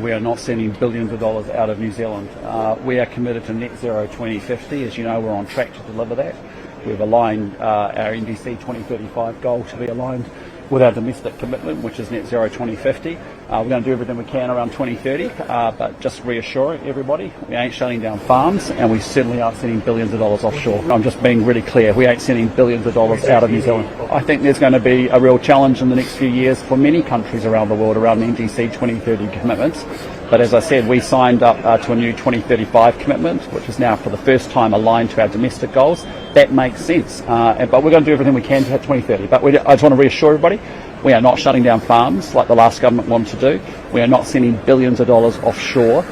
We are not sending billions of dollars out of New Zealand. We are committed to net zero 2050. As you know, we're on track to deliver that. We've aligned our NDC 2035 goal to be aligned with our domestic commitment, which is net zero 2050. We're going to do everything we can around 2030, but just reassuring everybody, we ain't shutting down farms, and we certainly aren't sending billions of dollars offshore. I'm just being really clear, we ain't sending billions of dollars out of New Zealand. I think there's going to be a real challenge in the next few years for many countries around the world around the NDC 2030 commitments. But as I said, we signed up to a new 2035 commitment, which is now for the first time aligned to our domestic goals. That makes sense. But we're going to do everything we can to hit 2030. But I just want to reassure everybody, we are not shutting down farms like the last government wanted to do. We are not sending billions of dollars offshore.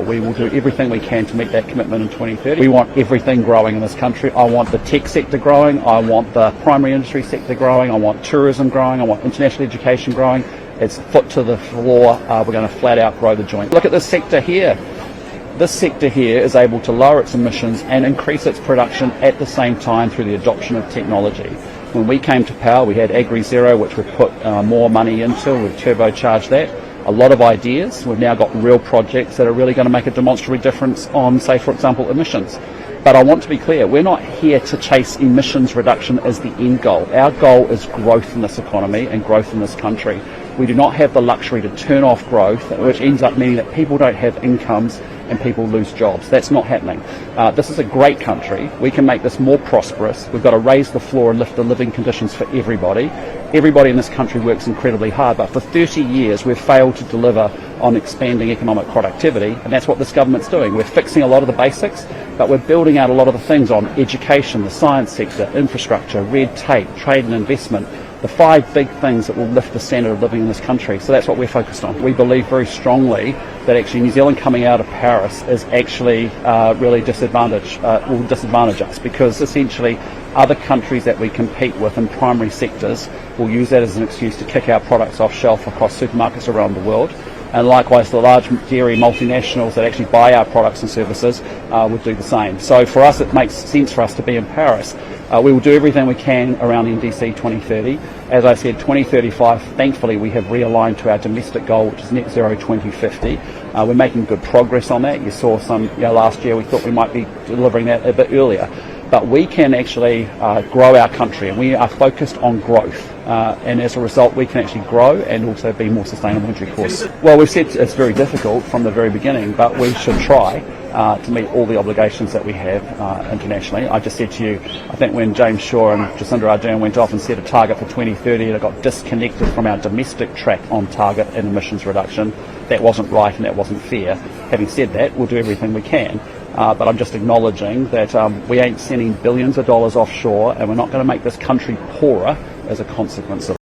We will do everything we can to meet that commitment in 2030. We want everything growing in this country. I want the tech sector growing. I want the primary industry sector growing. I want tourism growing. I want international education growing. It's foot to the floor. We're going to flat out grow the joint. Look at this sector here. This sector here is able to lower its emissions and increase its production at the same time through the adoption of technology. When we came to power, we had Agri Zero, which we've put more money into. We've turbocharged that. A lot of ideas. We've now got real projects that are really going to make a demonstrable difference on, say, for example, emissions. But I want to be clear, we're not here to chase emissions reduction as the end goal. Our goal is growth in this economy and growth in this country. We do not have the luxury to turn off growth, which ends up meaning that people don't have incomes and people lose jobs. That's not happening. This is a great country. We can make this more prosperous. We've got to raise the floor and lift the living conditions for everybody. Everybody in this country works incredibly hard, but for 30 years we've failed to deliver on expanding economic productivity, and that's what this government's doing. We're fixing a lot of the basics, but we're building out a lot of the things on education, the science sector, infrastructure, red tape, trade and investment, the 5 big things that will lift the standard of living in this country. So that's what we're focused on. We believe very strongly that actually New Zealand coming out of Paris is actually really will disadvantage us, because essentially other countries that we compete with in primary sectors will use that as an excuse to kick our products off shelf across supermarkets around the world. And likewise, the large dairy multinationals that actually buy our products and services would do the same. So for us, it makes sense for us to be in Paris. We will do everything we can around the NDC 2030. As I said, 2035, thankfully, we have realigned to our domestic goal, which is net zero 2050. We're making good progress on that. You saw some, last year we thought we might be delivering that a bit earlier. But we can actually grow our country, and we are focused on growth. And as a result, we can actually grow and also be more sustainable in due course. Well, we've said it's very difficult from the very beginning, but we should try to meet all the obligations that we have internationally. I just said to you, I think when James Shaw and Jacinda Ardern went off and set a target for 2030, it got disconnected from our domestic track on target and emissions reduction. That wasn't right and that wasn't fair. Having said that, we'll do everything we can. But I'm just acknowledging that we ain't sending billions of dollars offshore, and we're not going to make this country poorer as a consequence of